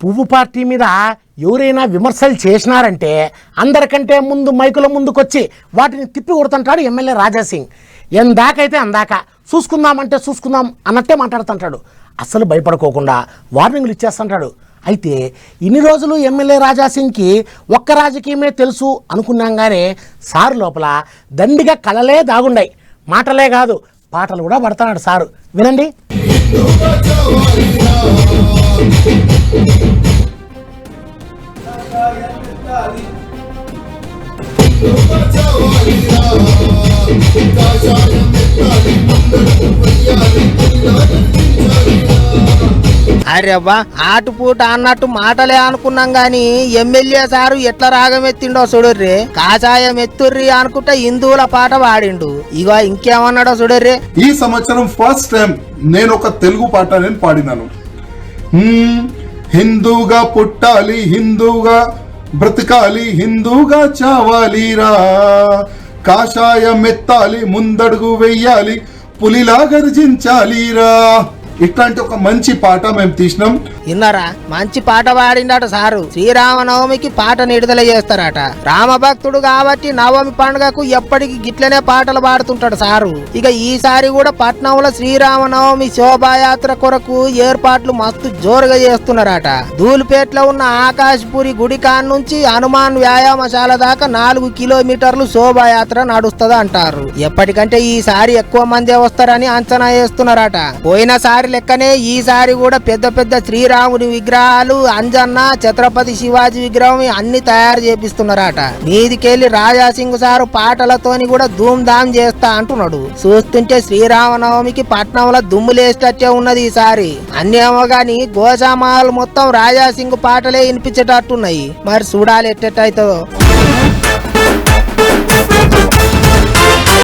పువ్వు పార్టీ మీద ఎవరైనా విమర్శలు చేసినారంటే అందరికంటే ముందు మైకుల ముందుకొచ్చి వాటిని తిప్పి కొడుతుంటాడు ఎమ్మెల్యే రాజాసింగ్. ఎందాకైతే అందాక, చూసుకుందామంటే చూసుకుందాం అన్నట్టే మాట్లాడుతుంటాడు. అస్సలు భయపడుకోకుండా వార్నింగ్లు ఇచ్చేస్తుంటాడు. అయితే ఇన్ని రోజులు ఎమ్మెల్యే రాజాసింగ్కి ఒక్క రాజకీయమే తెలుసు అనుకున్నాం, కానీ సారు లోపల దండిగా కళలే దాగుండాయి. మాటలే కాదు, పాటలు కూడా పడుతున్నాడు సారు. వినండి. అరేవ్వా, ఆటుపూట అన్నట్టు మాటలే అనుకున్నాం గాని ఎమ్మెల్యే సారు ఎట్లా రాగం ఎత్తిండో చూడర్రే. కాషాయం ఎత్తుర్రి అనుకుంటా హిందువుల పాట పాడిండు. ఇగో ఇంకేమన్నాడో చూడర్రే. ఈ సంవత్సరం ఫస్ట్ టైం నేను ఒక తెలుగు పాట నేను పాడినాను. హిందూగా పుట్టాలి, హిందూగా బ్రతకాలి, హిందూగా చావాలిరా, కాషాయం ఎత్తాలి, ముందడుగు వెయ్యాలి, పులిలా గర్జించాలిరా. ఇట్లాంటి ఒక మంచి పాట మేము తీసినాం. విన్నారా, మంచి పాట పాడిండట సారు. శ్రీరామనవమికి పాటను విడుదల చేస్తారట. రామభక్తుడు కాబట్టి నవమి పండుగకు ఎప్పటికి గిట్లనే పాటలు పాడుతుంటాడు సారు. ఇక ఈసారి కూడా పట్నంలో శ్రీరామనవమి శోభాయాత్ర కొరకు ఏర్పాట్లు మస్తు జోరుగా చేస్తున్నారట. ధూళిపేటలో ఉన్న ఆకాశపురి గుడి కాడ నుంచి హనుమాన్ వ్యాయామశాల దాకా 4 కిలోమీటర్లు శోభాయాత్ర నడుస్తుంది అంటారు. ఎప్పటికంటే ఈసారి ఎక్కువ మందే వస్తారని అంచనా వేస్తున్నారట. పోయినసారి లెక్కనే ఈసారి కూడా పెద్ద పెద్ద శ్రీరాముడి విగ్రహాలు, అంజన్న, ఛత్రపతి శివాజీ విగ్రహం అన్ని తయారు చేపిస్తున్నారట. మీదికెళ్లి రాజాసింగ్ సారు పాటలతోని కూడా ధూమ్ ధామ్ చేస్తా అంటున్నాడు. చూస్తుంటే శ్రీరామనవమికి పట్నంలో దుమ్ములేసేటట్టే ఉన్నది ఈసారి. అన్నేమో గాని గోశామాలు మొత్తం రాజాసింగ్ పాటలే వినిపించేటట్టున్నాయి. మరి చూడాలి ఎట్టెట్టయితుందో.